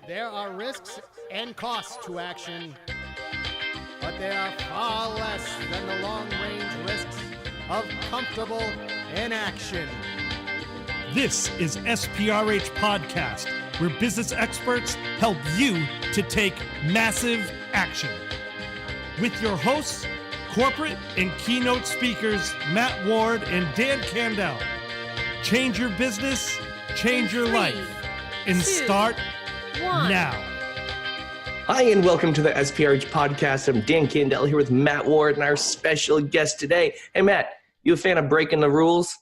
There are risks and costs to action, but they are far less than the long-range risks of comfortable inaction. This is SPRH Podcast, where business experts help you to take massive action. With your hosts, corporate and keynote speakers Matt Ward and Dan Candell. Change your business, change your life, and start now. Hi, and welcome to the SPRH Podcast. I'm Dan Candell here with Matt Ward and our special guest today. Hey, Matt, you a fan of breaking the rules?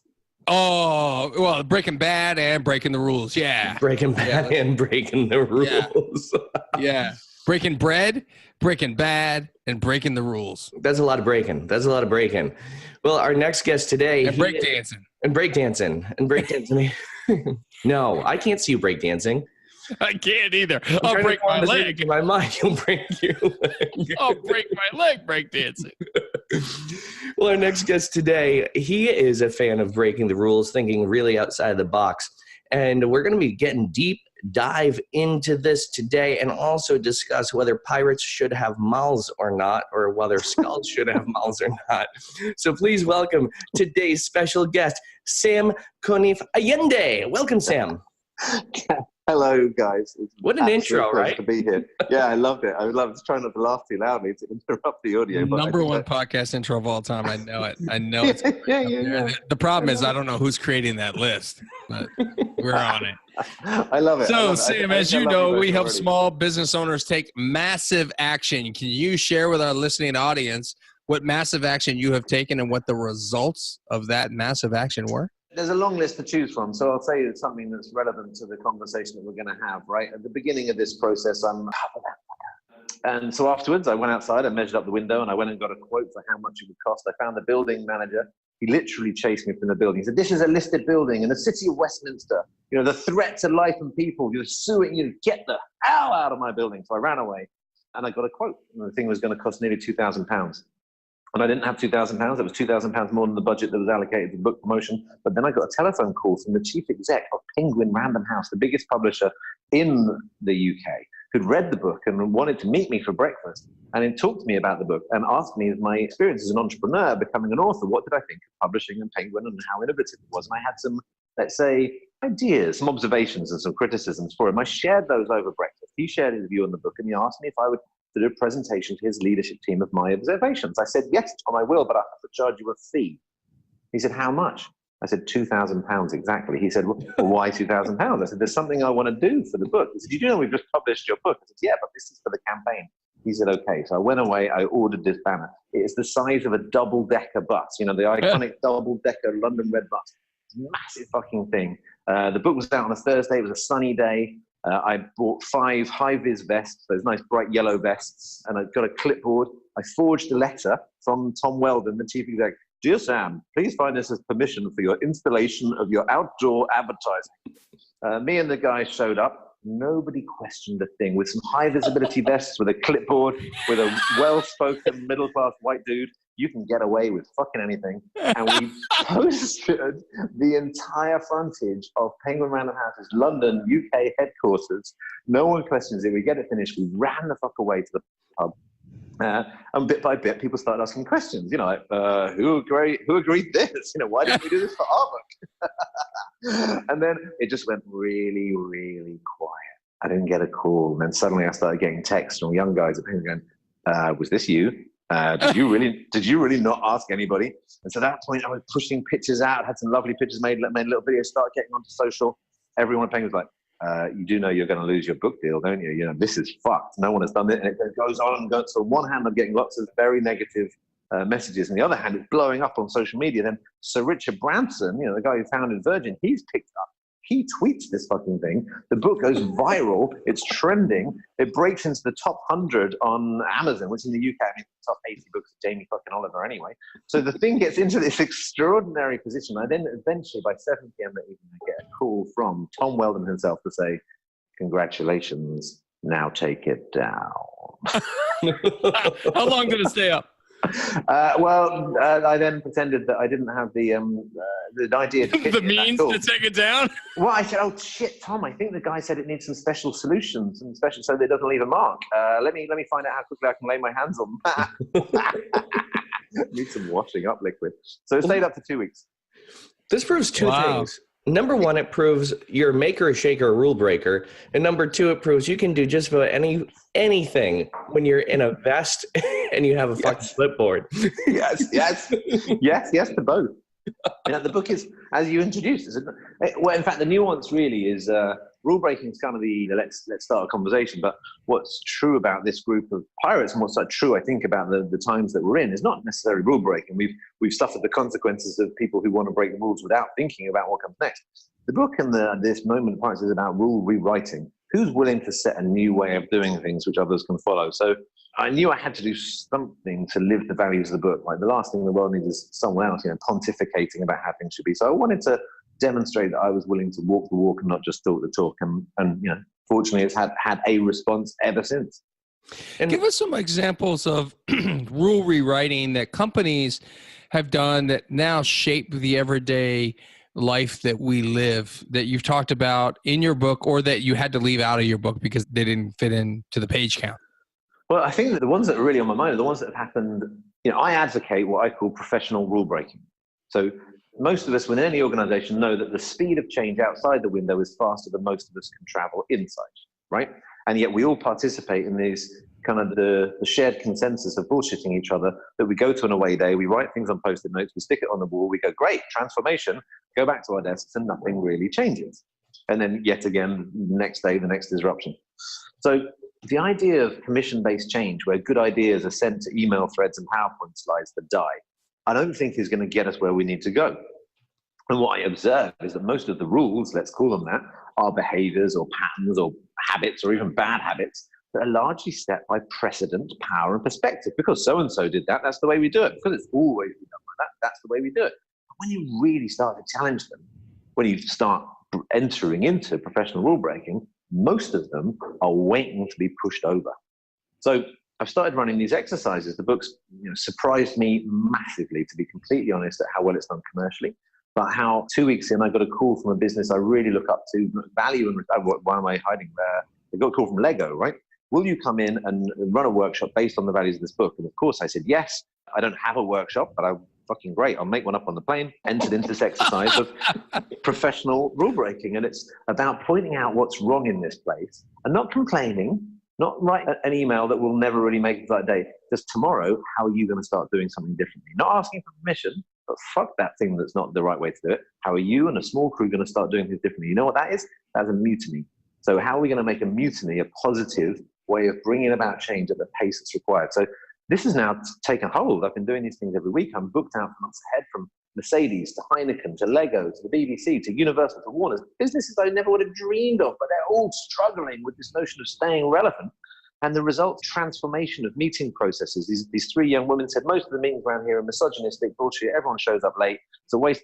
Oh, well, Breaking Bad and Breaking the Rules, yeah. Breaking Bad and breaking the rules. Yeah. Breaking Bread, Breaking Bad, and Breaking the Rules. That's a lot of breaking. Well, our next guest today. And breakdancing. And breakdancing. No, I can't see you breakdancing. I can't either. I'll break my leg. In my mind, you'll break your leg. I'll break my leg breakdancing. Well, our next guest today, he is a fan of breaking the rules, thinking really outside of the box. And we're going to be getting deep dive into this today and also discuss whether pirates should have mouths or not, or whether skulls should have mouths or not. So please welcome today's special guest, Sam Conniff Allende. Welcome, Sam. Hello, guys. It's what an intro, right? To be here. Yeah, I loved it. I was trying not to laugh too loudly to interrupt the audio. Number one podcast intro of all time. I know it. It's yeah. The problem is I don't know who's creating that list, but we're on it. I love it. So, Sam, as you know, we help small business owners take massive action. Can you share with our listening audience what massive action you have taken and what the results of that massive action were? There's a long list to choose from, so I'll tell you something that's relevant to the conversation that we're going to have, right? At the beginning of this process, and so afterwards, I went outside, I measured up the window, and I went and got a quote for how much it would cost. I found the building manager. He literally chased me from the building. He said, "This is a listed building in the city of Westminster. You know, the threat to life and people, you're suing you, get the hell out of my building." So I ran away, and I got a quote. And the thing was going to cost nearly £2,000. And I didn't have £2,000. It was £2,000 more than the budget that was allocated to book promotion. But then I got a telephone call from the chief exec of Penguin Random House, the biggest publisher in the UK, who'd read the book and wanted to meet me for breakfast. And he talked to me about the book and asked me, my experience as an entrepreneur, becoming an author, what did I think of publishing and Penguin and how innovative it was? And I had some, let's say, ideas, some observations and some criticisms for him. I shared those over breakfast. He shared his view on the book and he asked me if I would do a presentation to his leadership team of my observations. I said, "Yes, Tom, I will, but I have to charge you a fee." He said, "How much?" I said, £2,000 exactly. He said, "Well, why £2,000? I said, "There's something I want to do for the book." He said, "Did you know we've just published your book?" I said, "Yeah, but this is for the campaign." He said, "Okay." So I went away, I ordered this banner. It's the size of a double-decker bus, you know, the iconic double-decker London red bus. It's a massive fucking thing. The book was out on a Thursday. It was a sunny day. I bought 5 high-vis vests, those nice bright yellow vests, and I got a clipboard. I forged a letter from Tom Weldon, the chief exec. "Dear Sam, please find this as permission for your installation of your outdoor advertising." Me and the guy showed up. Nobody questioned a thing. With some high-visibility vests, with a clipboard, with a well-spoken middle-class white dude, you can get away with fucking anything. And we posted the entire frontage of Penguin Random House's London, UK headquarters. No one questions it. We get it finished. We ran the fuck away to the pub. And bit by bit, people started asking questions. You know, like, who agreed this? You know, why didn't we do this for our book? And then it just went really, really quiet. I didn't get a call. And then suddenly I started getting texts from young guys at Penguin going, "Was this you? Did you really not ask anybody?" And so at that point, I was pushing pictures out, had some lovely pictures made little videos, started getting onto social. Everyone at Penguin was like, "You do know you're going to lose your book deal, don't you? You know, this is fucked. No one has done it." And it goes on and goes. So on one hand, I'm getting lots of very negative messages. On the other hand, it's blowing up on social media. Then Sir Richard Branson, you know, the guy who founded Virgin, he's picked up. He tweets this fucking thing. The book goes viral. It's trending. It breaks into the top 100 on Amazon, which in the UK, I mean, the top 80 books of Jamie fucking Oliver anyway. So the thing gets into this extraordinary position. I then eventually, by 7 p.m. that evening, I get a call from Tom Weldon himself to say, "Congratulations, now take it down." How long did it stay up? I then pretended that I didn't have the idea to the means to take it down. Well, I said, "Oh shit, Tom! I think the guy said it needs some special solutions, and special so that it doesn't leave a mark. Let me find out how quickly I can lay my hands on that. Need some washing up liquid." So it stayed up for 2 weeks. This proves two things. Number one, it proves you're a maker, a shaker, a rule breaker. And number two, it proves you can do just about anything when you're in a vest and you have a fucking clipboard. Yes to both. The book is, as you introduced, isn't it? Well, in fact, the nuance really is rule breaking is kind of the let's start a conversation. But what's true about this group of pirates, and what's true, I think, about the times that we're in, is not necessarily rule breaking. We've suffered the consequences of people who want to break the rules without thinking about what comes next. The book and this moment of pirates is about rule rewriting. Who's willing to set a new way of doing things which others can follow? So I knew I had to do something to live the values of the book. Like, the last thing the world needs is someone else, pontificating about how things should be. So I wanted to demonstrate that I was willing to walk the walk and not just talk the talk. And fortunately, it's had a response ever since. And give us some examples of rule rewriting that companies have done that now shape the everyday life that we live, that you've talked about in your book, or that you had to leave out of your book because they didn't fit into the page count. Well, I think that the ones that are really on my mind are the ones that have happened. I advocate what I call professional rule breaking. So most of us within any organization know that the speed of change outside the window is faster than most of us can travel inside, right? And yet we all participate in these kind of the shared consensus of bullshitting each other, that we go to an away day, we write things on Post-it notes, we stick it on the wall, we go, great, transformation, go back to our desks, and nothing really changes. And then yet again, the next day, the next disruption. So the idea of commission-based change, where good ideas are sent to email threads and PowerPoint slides that die, I don't think is going to get us where we need to go. And what I observe is that most of the rules, let's call them that, are behaviors or patterns or habits or even bad habits that are largely set by precedent, power, and perspective. Because so-and-so did that, that's the way we do it. Because it's always been done like that, that's the way we do it. When you really start to challenge them, when you start entering into professional rule breaking, most of them are waiting to be pushed over. So I've started running these exercises. The book's surprised me massively, to be completely honest, at how well it's done commercially. But how 2 weeks in, I got a call from a business I really look up to, value and why am I hiding there? I got a call from Lego, right? Will you come in and run a workshop based on the values of this book? And of course I said, yes. I don't have a workshop, but I'm fucking great. I'll make one up on the plane. Entered into this exercise of professional rule breaking. And it's about pointing out what's wrong in this place and not complaining, not write an email that will never really make it that day. Just tomorrow, how are you going to start doing something differently? Not asking for permission, but fuck that thing that's not the right way to do it. How are you and a small crew going to start doing things differently? You know what that is? That's a mutiny. So how are we going to make a mutiny a positive way of bringing about change at the pace that's required? So this has now taken hold. I've been doing these things every week. I'm booked out months ahead, from Mercedes to Heineken to Lego to the BBC to Universal to Warner's. Businesses I never would have dreamed of, but they're all struggling with this notion of staying relevant. And the result, transformation of meeting processes. These three young women said, most of the meetings around here are misogynistic, bullshit, everyone shows up late, it's a waste.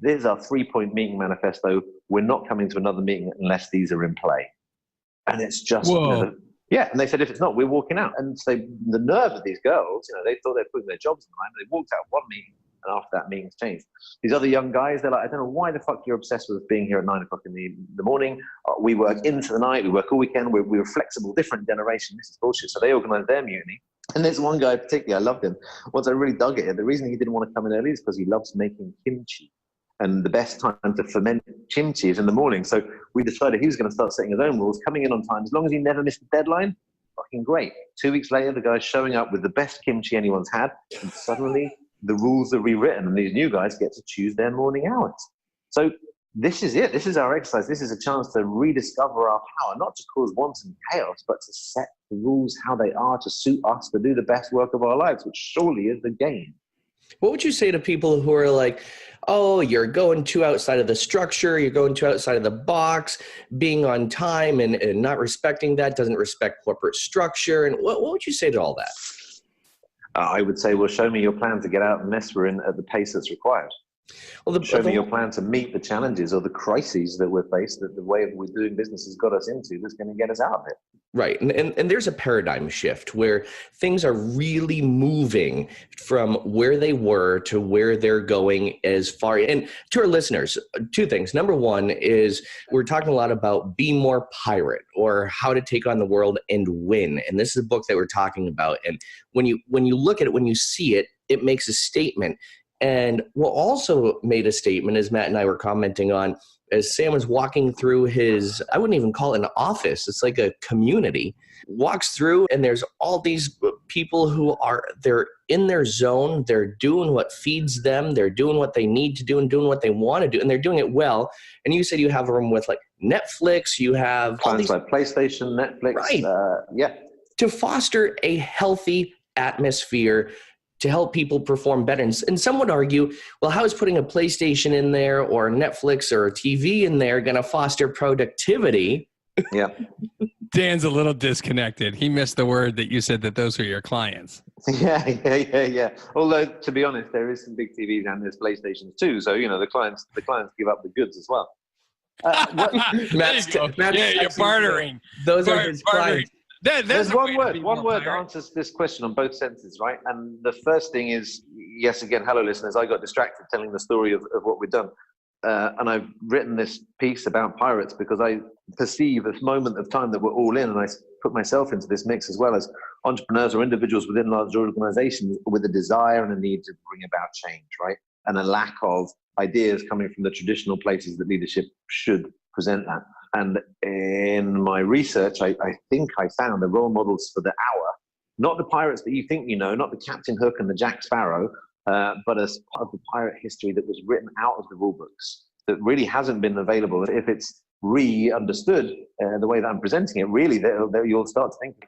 This is our 3-point meeting manifesto. We're not coming to another meeting unless these are in play. And it's just, yeah. And they said, if it's not, we're walking out. And so the nerve of these girls, they thought they're putting their jobs in line. They walked out of one meeting, and after that meeting's changed. These other young guys, they're like, I don't know why the fuck you're obsessed with being here at 9 o'clock in the morning. We work into the night. We work all weekend. We're a flexible, different generation. This is bullshit. So they organized their mutiny. And there's one guy particularly, I loved him. Once I really dug it, the reason he didn't want to come in early is because he loves making kimchi. And the best time to ferment kimchi is in the morning. So we decided he was going to start setting his own rules, coming in on time. As long as he never missed the deadline, fucking great. 2 weeks later, the guy's showing up with the best kimchi anyone's had. And suddenly the rules are rewritten and these new guys get to choose their morning hours. So this is it. This is our exercise. This is a chance to rediscover our power, not to cause wanton chaos, but to set the rules how they are to suit us, to do the best work of our lives, which surely is the game. What would you say to people who are like, oh, you're going too outside of the structure, you're going too outside of the box, being on time and not respecting that, doesn't respect corporate structure? And what would you say to all that? I would say, well, show me your plan to get out and mess we're in at the pace that's required. Well, Show me your plan to meet the challenges or the crises that we're faced, that the way we're doing business has got us into, that's going to get us out of it. Right. And there's a paradigm shift where things are really moving from where they were to where they're going as far. And to our listeners, two things. Number one is we're talking a lot about be more pirate, or how to take on the world and win. And this is a book that we're talking about. And when you look at it, when you see it, it makes a statement. And what also made a statement, as Matt and I were commenting on, as Sam was walking through his, I wouldn't even call it an office, it's like a community, walks through and there's all these people who they're in their zone, they're doing what feeds them, they're doing what they need to do and doing what they want to do, and they're doing it well. And you said you have a room with like Netflix, you have clients like PlayStation, Netflix, right. To foster a healthy atmosphere to help people perform better. And some would argue, well, how is putting a PlayStation in there or Netflix or a TV in there going to foster productivity? Yeah. Dan's a little disconnected. He missed the word that you said that those are your clients. Yeah. Although, to be honest, there is some big TVs and there's PlayStations too. So, the clients give up the goods as well. You're bartering. Those are his clients. There's one word that answers this question on both senses, right? And the first thing is, yes, again, hello, listeners. I got distracted telling the story of what we've done. And I've written this piece about pirates because I perceive a moment of time that we're all in, and I put myself into this mix as well as entrepreneurs or individuals within large organizations with a desire and a need to bring about change, right? And a lack of ideas coming from the traditional places that leadership should present that. And in my research, I think I found the role models for the hour, not the pirates that you think you know, not the Captain Hook and the Jack Sparrow, but as part of the pirate history that was written out of the rule books that really hasn't been available. If it's re-understood the way that I'm presenting it, really, you'll start to think,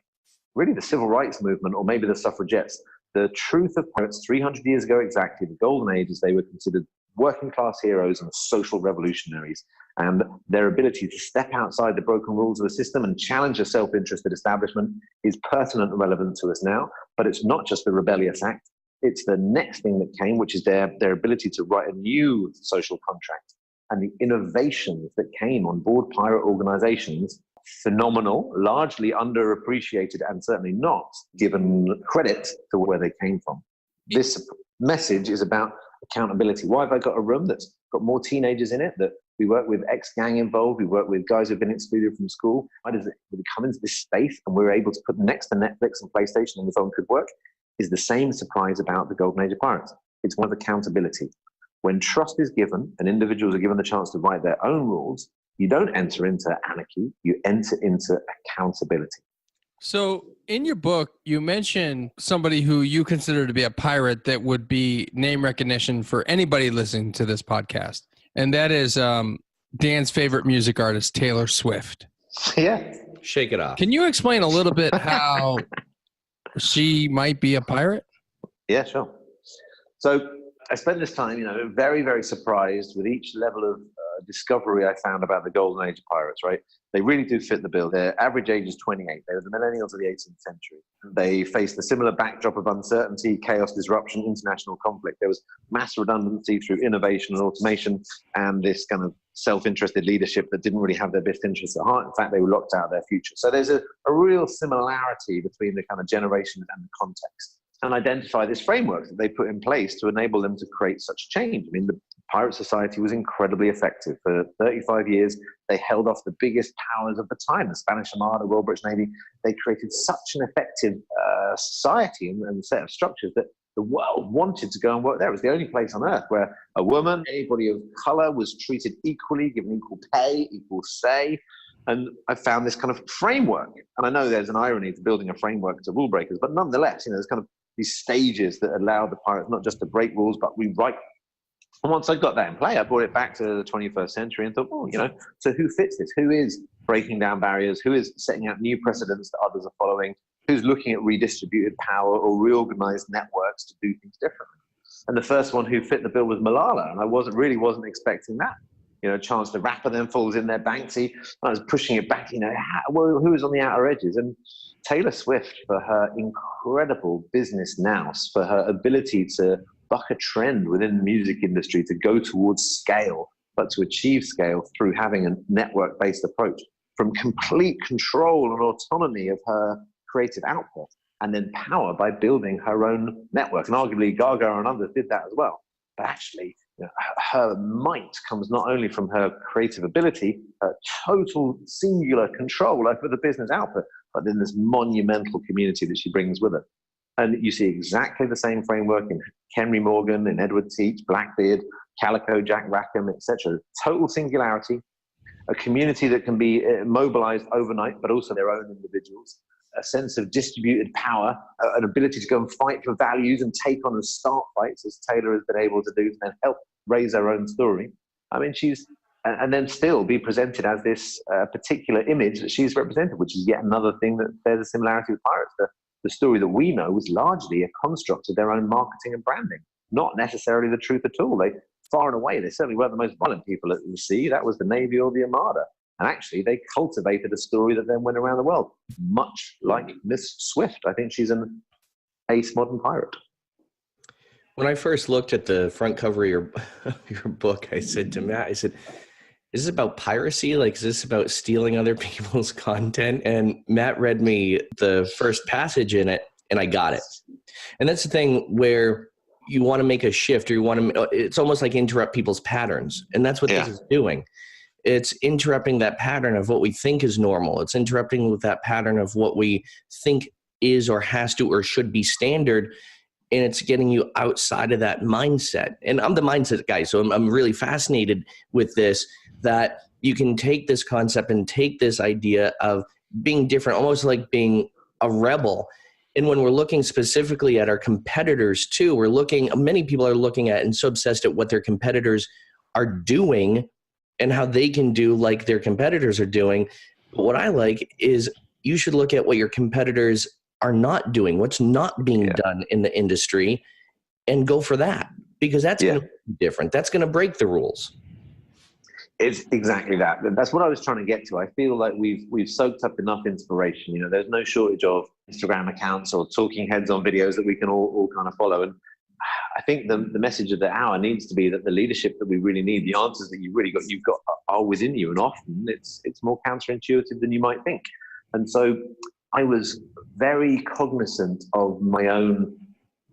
really the civil rights movement or maybe the suffragettes. The truth of pirates 300 years ago exactly, the golden age, as they were considered working class heroes and social revolutionaries. And their ability to step outside the broken rules of the system and challenge a self-interested establishment is pertinent and relevant to us now. But it's not just the rebellious act. It's the next thing that came, which is their ability to write a new social contract. And the innovations that came on board pirate organizations, phenomenal, largely underappreciated and certainly not given credit to where they came from. This message is about accountability. Why have I got a room that's got more teenagers in it, that we work with ex-gang involved, we work with guys who've been excluded from school? Why does it come into this space and we're able to put next to Netflix and PlayStation and the phone could work? Is the same surprise about the golden age of pirates. It's one of accountability. When trust is given and individuals are given the chance to write their own rules, you don't enter into anarchy, you enter into accountability. So in your book, you mentioned somebody who you consider to be a pirate that would be name recognition for anybody listening to this podcast. And that is Dan's favorite music artist, Taylor Swift. Yeah. Shake it off. Can you explain a little bit how she might be a pirate? Yeah, sure. So I spent this time, very, very surprised with each level of discovery I found about the golden age of pirates, right? They really do fit the bill. Their average age is 28. They were the millennials of the 18th century. They faced a similar backdrop of uncertainty, chaos, disruption, international conflict. There was mass redundancy through innovation and automation and this kind of self-interested leadership that didn't really have their best interests at heart. In fact, they were locked out of their future. So there's a real similarity between the kind of generations and the context, and identify this framework that they put in place to enable them to create such change. I mean, the pirate society was incredibly effective. For 35 years, they held off the biggest powers of the time, the Spanish Armada, Royal British Navy. They created such an effective society and set of structures that the world wanted to go and work there. It was the only place on earth where a woman, anybody of color, was treated equally, given equal pay, equal say. And I found this kind of framework. And I know there's an irony to building a framework to rule breakers, but nonetheless, there's kind of these stages that allow the pirates not just to break rules, but rewrite. And once I got that in play, I brought it back to the 21st century and thought, so who fits this? Who is breaking down barriers? Who is setting out new precedents that others are following? Who's looking at redistributed power or reorganized networks to do things differently? And the first one who fit the bill was Malala. And I wasn't expecting that. Chance the Rapper then falls in there, Banksy. I was pushing it back, who was on the outer edges? And Taylor Swift, for her incredible business nous, for her ability to buck a trend within the music industry to go towards scale, but to achieve scale through having a network-based approach, from complete control and autonomy of her creative output, and then power by building her own network. And arguably Gaga and others did that as well. But actually, her might comes not only from her creative ability, her total singular control over the business output, but then this monumental community that she brings with her. And you see exactly the same framework in Henry Morgan, in Edward Teach, Blackbeard, Calico, Jack Rackham, etc. Total singularity, a community that can be mobilized overnight, but also their own individuals, a sense of distributed power, an ability to go and fight for values and take on and start fights, as Taylor has been able to do, and help raise her own story. I mean, and then still be presented as this particular image that she's represented, which is yet another thing that bears a similarity with Pirates. The story that we know was largely a construct of their own marketing and branding, not necessarily the truth at all. They, far and away, they certainly weren't the most violent people at the sea. That was the Navy or the Armada. And actually, they cultivated a story that then went around the world, much like Miss Swift. I think she's an ace modern pirate. When I first looked at the front cover of your book, I said to Matt, I said, is this about piracy? Like, is this about stealing other people's content? And Matt read me the first passage in it, and I got it. And that's the thing where you want to make a shift, or you want to, it's almost like interrupt people's patterns. And that's what this is doing. It's interrupting that pattern of what we think is normal. It's interrupting with that pattern of what we think is or has to or should be standard. And it's getting you outside of that mindset. And I'm the mindset guy, so I'm really fascinated with this, that you can take this concept and take this idea of being different, almost like being a rebel. And when we're looking specifically at our competitors too, many people are looking at and so obsessed at what their competitors are doing and how they can do like their competitors are doing. But what I like is you should look at what your competitors are not doing, what's not being done in the industry, and go for that, because that's going to be different. That's going to break the rules. It's exactly that. That's what I was trying to get to. I feel like we've soaked up enough inspiration. You know, there's no shortage of Instagram accounts or talking heads on videos that we can all kind of follow. And I think the message of the hour needs to be that the leadership that we really need, the answers that you've got are within you. And often it's more counterintuitive than you might think. And so I was very cognizant of my own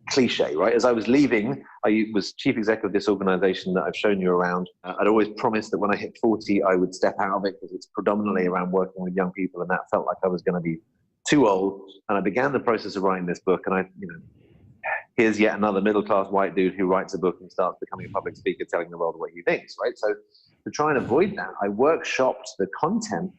cliche, right? As I was leaving, I was chief executive of this organization that I've shown you around. I'd always promised that when I hit 40, I would step out of it because it's predominantly around working with young people. And that felt like I was going to be too old. And I began the process of writing this book. And here's yet another middle-class white dude who writes a book and starts becoming a public speaker, telling the world what he thinks, right? So to try and avoid that, I workshopped the content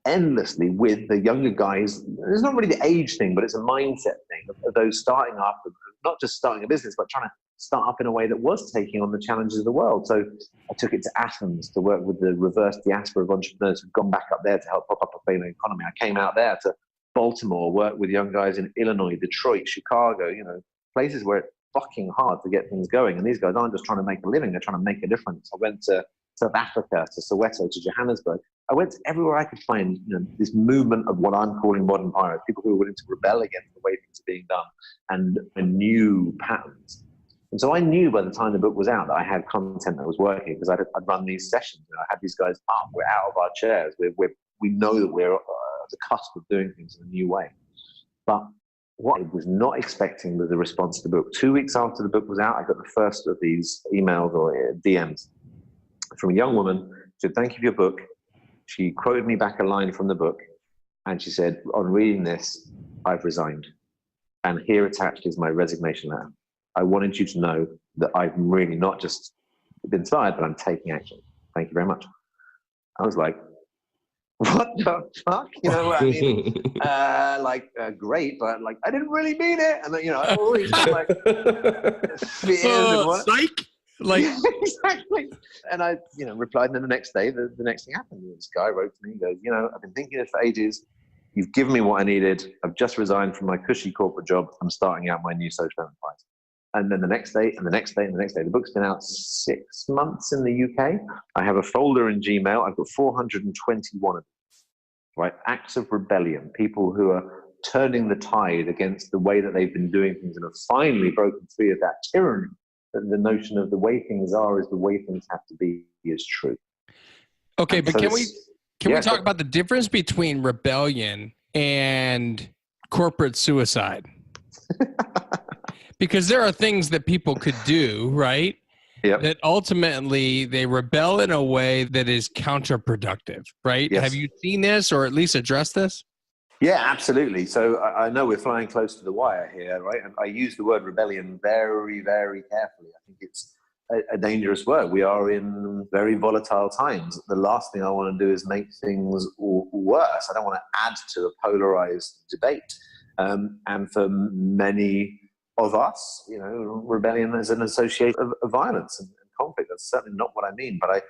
endlessly with the younger guys. It's not really the age thing, but it's a mindset thing of those starting up, not just starting a business, but trying to start up in a way that was taking on the challenges of the world. So I took it to Athens to work with the reverse diaspora of entrepreneurs who've gone back up there to help pop up a failing economy. I came out there to Baltimore, work with young guys in Illinois, Detroit, Chicago, places where it's fucking hard to get things going. And these guys aren't just trying to make a living, they're trying to make a difference. I went to South Africa, to Soweto, to Johannesburg. I went everywhere I could find this movement of what I'm calling modern pirates, people who are willing to rebel against the way things are being done and new patterns. And so I knew by the time the book was out that I had content that was working, because I'd run these sessions. I had these guys up, we're out of our chairs, we know that we're at the cusp of doing things in a new way. But what I was not expecting was the response to the book. 2 weeks after the book was out, I got the first of these emails or DMs from a young woman who said, "Thank you for your book." She quoted me back a line from the book, and she said, "On reading this, I've resigned. And here attached is my resignation letter. I wanted you to know that I've really not just been inspired, but I'm taking action. Thank you very much." I was like, what the fuck? You know what I mean? Great, but I didn't really mean it. And I always felt fears and what. Psych. Exactly. And I, replied, and then the next day, the next thing happened. This guy wrote to me, he goes, "I've been thinking it for ages. You've given me what I needed. I've just resigned from my cushy corporate job. I'm starting out my new social enterprise." And then the next day, and the next day, and the next day. The book's been out 6 months in the UK. I have a folder in Gmail. I've got 421 of them, right? Acts of rebellion, people who are turning the tide against the way that they've been doing things and have finally broken free of that tyranny the notion of the way things are is the way things have to be is true. Okay, but so can we talk about the difference between rebellion and corporate suicide? Because there are things that people could do, right? Yep. That ultimately they rebel in a way that is counterproductive, right? Yes. Have you seen this or at least addressed this? Yeah, absolutely. So I know we're flying close to the wire here, right? And I use the word rebellion very, very carefully. I think it's a dangerous word. We are in very volatile times. The last thing I want to do is make things worse. I don't want to add to a polarized debate. And for many of us, rebellion is an association of violence and conflict. That's certainly not what I mean. But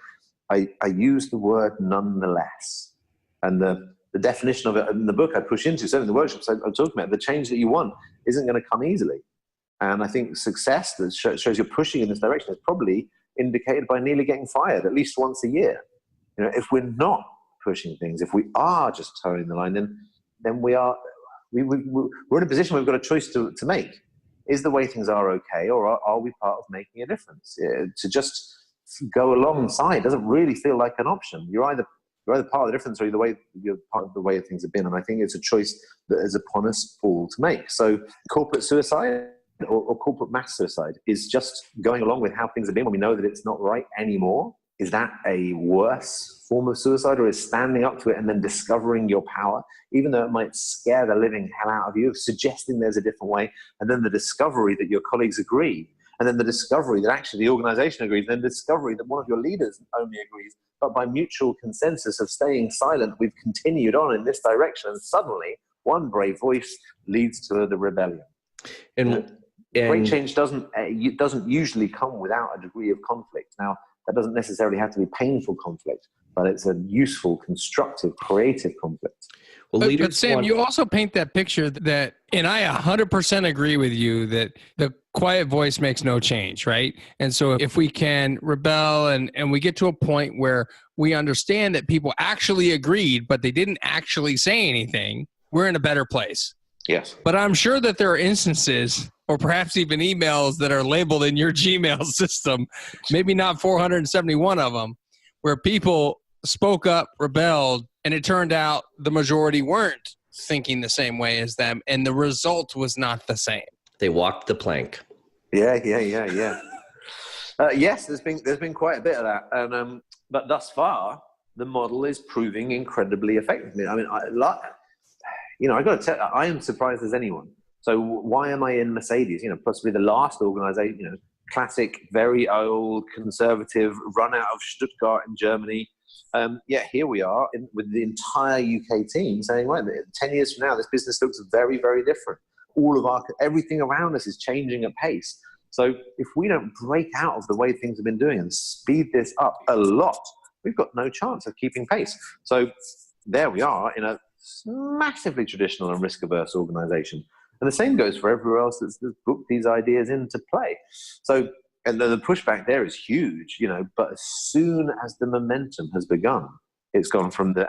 I use the word nonetheless. And the definition of it in the book I push into, certainly in the workshops I'm talking about, the change that you want isn't going to come easily. And I think success that shows you're pushing in this direction is probably indicated by nearly getting fired at least once a year. If we're not pushing things, if we are just towing the line, then we're in a position where we've got a choice to make. Is the way things are okay, or are we part of making a difference? To just go alongside doesn't really feel like an option. You're either part of the difference, or you're part of the way things have been. And I think it's a choice that is upon us all to make. So corporate suicide or corporate mass suicide is just going along with how things have been when we know that it's not right anymore. Is that a worse form of suicide, or is standing up to it and then discovering your power, even though it might scare the living hell out of you, suggesting there's a different way, and then the discovery that your colleagues agree, and then the discovery that actually the organization agrees, and then the discovery that one of your leaders only agrees, but by mutual consensus of staying silent, we've continued on in this direction, and suddenly one brave voice leads to the rebellion. And great change doesn't usually come without a degree of conflict. Now, that doesn't necessarily have to be painful conflict, but it's a useful, constructive, creative conflict. Well, but Sam, you also paint that picture that, and I 100% agree with you, that the quiet voice makes no change, right? And so if we can rebel and we get to a point where we understand that people actually agreed, but they didn't actually say anything, we're in a better place. Yes. But I'm sure that there are instances, or perhaps even emails that are labeled in your Gmail system, maybe not 471 of them, where people spoke up, rebelled, and it turned out the majority weren't thinking the same way as them, and the result was not the same. They walked the plank. Yeah. Yes, there's been quite a bit of that, and but thus far the model is proving incredibly effective. I mean, I got to tell you, I am surprised as anyone. So why am I in Mercedes? Possibly the last organization, classic, very old, conservative, run out of Stuttgart in Germany. Yet here we are with the entire UK team saying, well, 10 years from now, this business looks very, very different. Everything around us is changing at pace. So if we don't break out of the way things have been doing and speed this up a lot, we've got no chance of keeping pace. So there we are in a massively traditional and risk-averse organization. And the same goes for everywhere else that's booked these ideas into play. So, and the pushback there is huge, but as soon as the momentum has begun, it's gone from the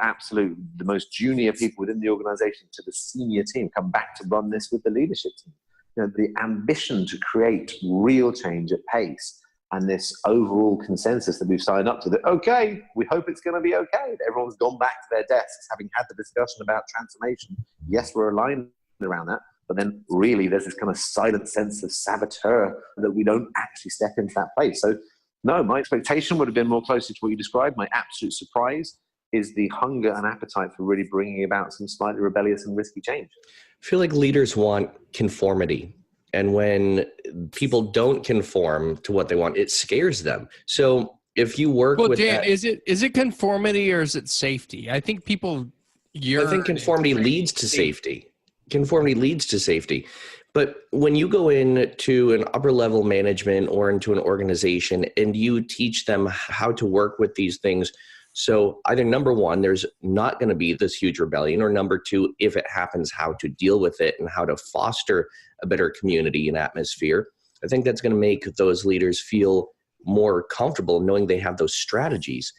most junior people within the organization to the senior team come back to run this with the leadership team. The ambition to create real change at pace and this overall consensus that we've signed up to, that, okay, we hope it's going to be okay. Everyone's gone back to their desks, having had the discussion about transformation. Yes, we're aligned around that. But then really there's this kind of silent sense of saboteur that we don't actually step into that place. So no, my expectation would have been more closely to what you described. My absolute surprise is the hunger and appetite for really bringing about some slightly rebellious and risky change. I feel like leaders want conformity. And when people don't conform to what they want, it scares them. So if you work with Dan, that, is it conformity or is it safety? I think people I think conformity leads to safety. Conformity leads to safety. But when you go into an upper level management or into an organization and you teach them how to work with these things, so either number one, there's not going to be this huge rebellion, or number two, if it happens, how to deal with it and how to foster a better community and atmosphere. I think that's going to make those leaders feel more comfortable knowing they have those strategies.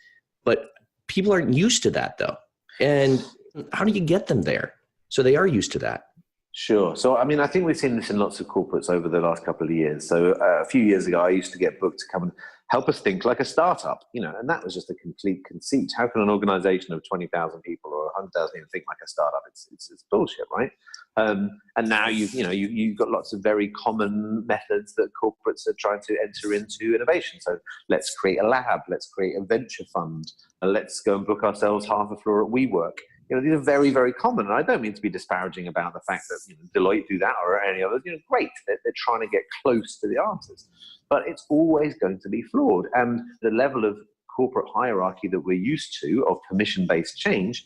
But people aren't used to that though. And how do you get them there so they are used to that? Sure. So, I mean, I think we've seen this in lots of corporates over the last couple of years. So a few years ago, I used to get booked to come and help us think like a startup, and that was just a complete conceit. How can an organization of 20,000 people or 100,000 even think like a startup? It's bullshit, right? And now you've got lots of very common methods that corporates are trying to enter into innovation. So let's create a lab, let's create a venture fund, and let's go and book ourselves half a floor at WeWork. These are very, very common. And I don't mean to be disparaging about the fact that Deloitte do that or any others. Great. They're trying to get close to the answers. But it's always going to be flawed. And the level of corporate hierarchy that we're used to of permission-based change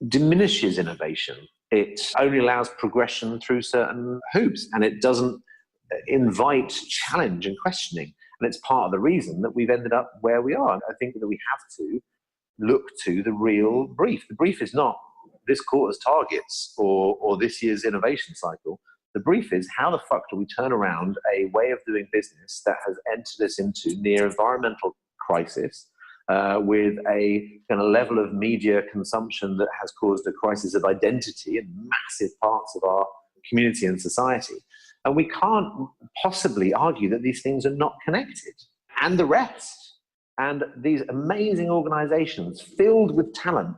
diminishes innovation. It only allows progression through certain hoops, and it doesn't invite challenge and questioning. And it's part of the reason that we've ended up where we are. I think that we have to look to the real brief. The brief is not this quarter's targets or this year's innovation cycle. The brief is how the fuck do we turn around a way of doing business that has entered us into near environmental crisis with a kind of level of media consumption that has caused a crisis of identity in massive parts of our community and society. And we can't possibly argue that these things are not connected. And the rest. And these amazing organizations filled with talent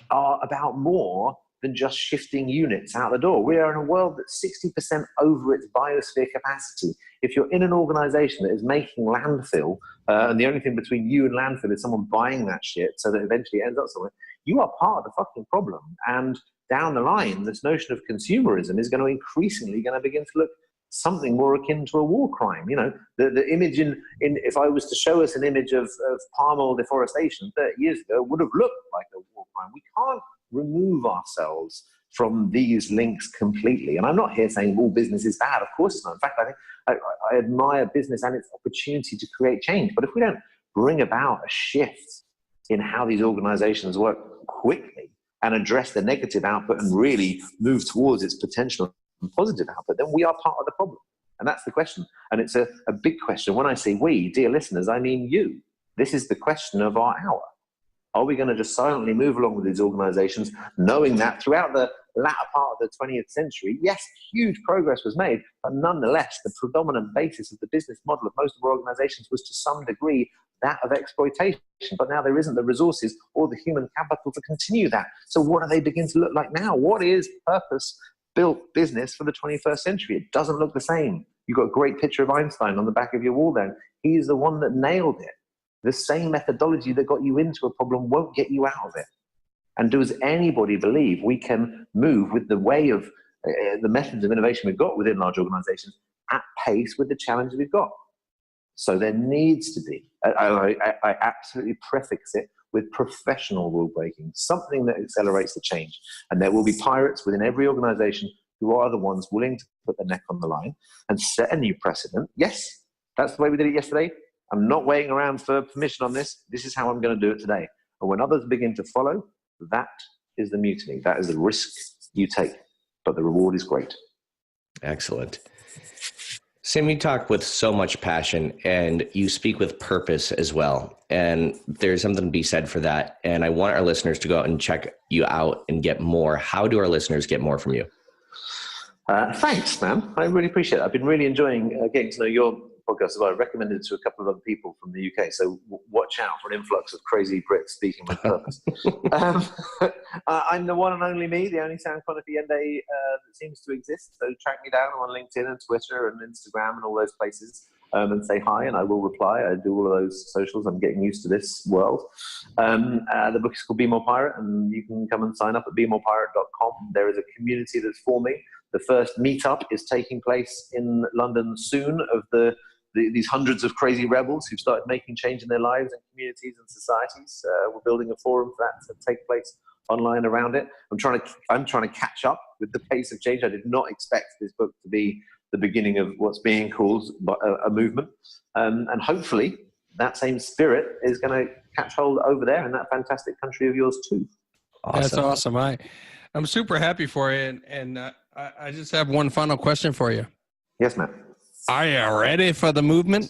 are about more than just shifting units out the door. We are in a world that's 60% over its biosphere capacity. If you're in an organization that is making landfill, and the only thing between you and landfill is someone buying that shit so that eventually it ends up somewhere, you are part of the fucking problem. And down the line, this notion of consumerism is going to increasingly begin to look something more akin to a war crime. The image in if I was to show us an image of palm oil deforestation 30 years ago, it would have looked like a war crime. We can't remove ourselves from these links completely. And I'm not here saying all business is bad. Of course it's not. In fact, I think I admire business and its opportunity to create change. But if we don't bring about a shift in how these organizations work quickly and address the negative output and really move towards its potential and positive output, then we are part of the problem. And that's the question. And it's a big question. When I say we, dear listeners, I mean you. This is the question of our hour. Are we going to just silently move along with these organizations, knowing that throughout the latter part of the 20th century, yes, huge progress was made, but nonetheless, the predominant basis of the business model of most of our organizations was to some degree that of exploitation. But now there isn't the resources or the human capital to continue that. So what do they begin to look like now? What is purpose-built business for the 21st century? It doesn't look the same. You've got a great picture of Einstein on the back of your wall there. He's the one that nailed it. The same methodology that got you into a problem won't get you out of it. And does anybody believe we can move with the way of the methods of innovation we've got within large organizations at pace with the challenge we've got? So there needs to be, I absolutely prefix it with professional rule breaking, something that accelerates the change. And there will be pirates within every organization who are the ones willing to put their neck on the line and set a new precedent. Yes, that's the way we did it yesterday. I'm not waiting around for permission on this. This is how I'm going to do it today. And when others begin to follow, that is the mutiny. That is the risk you take. But the reward is great. Excellent. Sam, you talk with so much passion and you speak with purpose as well. And there's something to be said for that. And I want our listeners to go out and check you out and get more. How do our listeners get more from you? Thanks, man. I really appreciate it. I've been really enjoying getting to know your podcast as well. I recommended it to a couple of other people from the UK. So watch out for an influx of crazy Brits speaking with purpose. I'm the one and only me, the only Sam Conniff Allende that seems to exist. So track me down on LinkedIn and Twitter and Instagram and all those places and say hi, and I will reply. I do all of those socials. I'm getting used to this world. The book is called Be More Pirate, and you can come and sign up at BeMorePirate.com. There is a community that's forming. The first meetup is taking place in London soon of these hundreds of crazy rebels who've started making change in their lives and communities and societies. We're building a forum for that to take place online around it. I'm trying to catch up with the pace of change. I did not expect this book to be the beginning of what's being called a movement. And hopefully that same spirit is going to catch hold over there in that fantastic country of yours too. Awesome. That's awesome. I'm super happy for you. And I just have one final question for you. Yes, ma'am. Are you ready for the movement?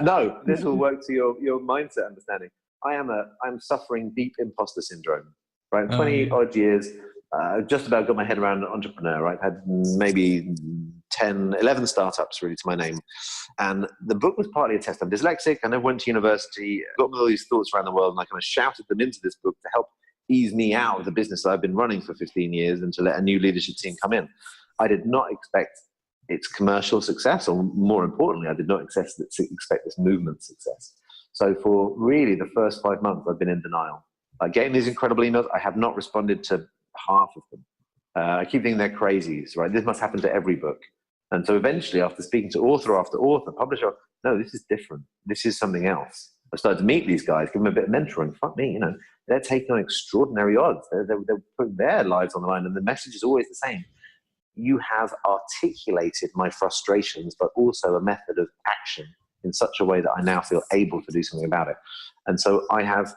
No, this will work to your mindset understanding. I'm suffering deep imposter syndrome. right? 20 odd years, just about got my head around an entrepreneur, right? Had maybe 10, 11 startups really to my name. And the book was partly a test. I'm dyslexic. I never went to university, got all these thoughts around the world, and I kind of shouted them into this book to help ease me out of the business that I've been running for 15 years and to let a new leadership team come in. I did not expect its commercial success, or more importantly, I did not expect this movement success. So for really the first 5 months, I've been in denial. Getting these incredible emails, I have not responded to half of them. I keep thinking they're crazies, right? This must happen to every book. And so eventually, after speaking to author after author, publisher, no, this is different. This is something else. I started to meet these guys, give them a bit of mentoring. Fuck me, you know, they're taking on extraordinary odds. They're putting their lives on the line, and the message is always the same. You have articulated my frustrations, but also a method of action in such a way that I now feel able to do something about it. And so I have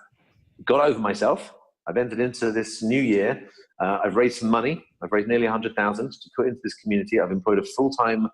got over myself. I've entered into this new year. I've raised some money. I've raised nearly 100,000 to put into this community. I've employed a full-time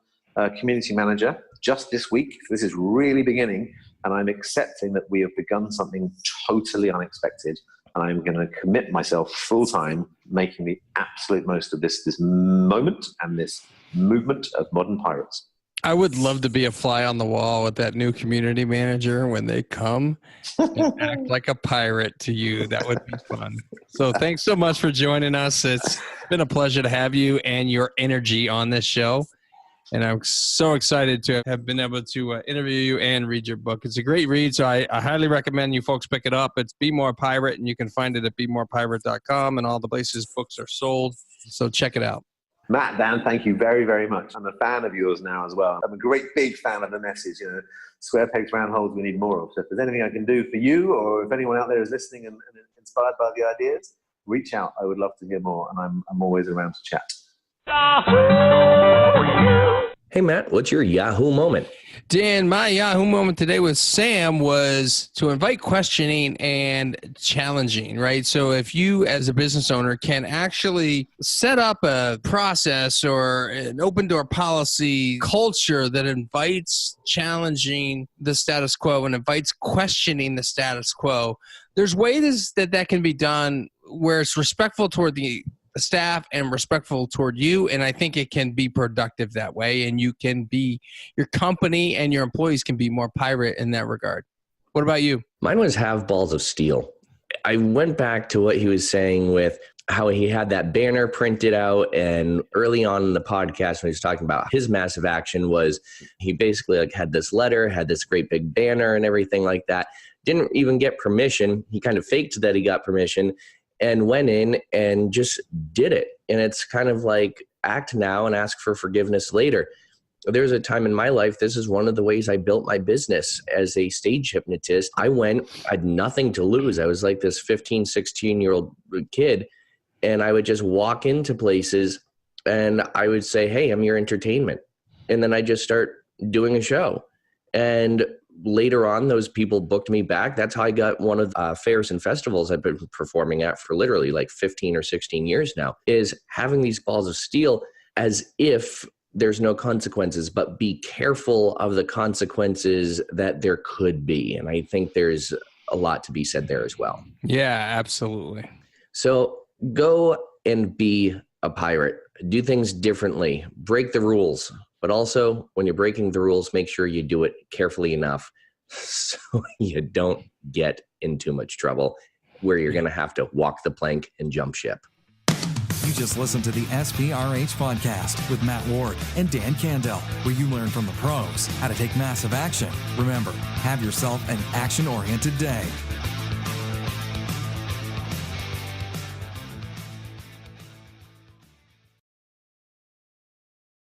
community manager just this week. This is really beginning, and I'm accepting that we have begun something totally unexpected. And I'm going to commit myself full-time, making the absolute most of this moment and this movement of modern pirates. I would love to be a fly on the wall with that new community manager when they come and act like a pirate to you. That would be fun. So thanks so much for joining us. It's been a pleasure to have you and your energy on this show. And I'm so excited to have been able to interview you and read your book. It's a great read, so I highly recommend you folks pick it up. It's Be More Pirate, and you can find it at BeMorePirate.com and all the places books are sold. So check it out. Matt, Dan, thank you very, very much. I'm a fan of yours now as well. I'm a great big fan of the message, you know, square pegs, round holes we need more of. So if there's anything I can do for you, or if anyone out there is listening and inspired by the ideas, reach out. I would love to hear more, and I'm always around to chat. Hey, Matt, what's your Yahoo moment? Dan, my Yahoo moment today with Sam was to invite questioning and challenging, right? So if you as a business owner can actually set up a process or an open door policy culture that invites challenging the status quo and invites questioning the status quo, there's ways that can be done where it's respectful toward the staff and respectful toward you, and I think it can be productive that way, and you can be, your company and your employees can be more pirate in that regard. What about you? Mine was have balls of steel. I went back to what he was saying with how he had that banner printed out, and early on in the podcast when he was talking about his massive action was he basically like had this letter, had this great big banner and everything like that. Didn't even get permission. He kind of faked that he got permission and went in and just did it. And it's kind of like act now and ask for forgiveness later. There's a time in my life, this is one of the ways I built my business as a stage hypnotist. I had nothing to lose. I was like this 15, 16-year-old kid, and I would just walk into places and I would say, hey, I'm your entertainment. And then I just start doing a show. And later on, those people booked me back. That's how I got one of the fairs and festivals I've been performing at for literally like 15 or 16 years now, is having these balls of steel as if there's no consequences, but be careful of the consequences that there could be. And I think there's a lot to be said there as well. Yeah, absolutely. So go and be a pirate. Do things differently. Break the rules. But also, when you're breaking the rules, make sure you do it carefully enough so you don't get in too much trouble where you're going to have to walk the plank and jump ship. You just listened to the SPRH podcast with Matt Ward and Dan Candell, where you learn from the pros how to take massive action. Remember, have yourself an action-oriented day.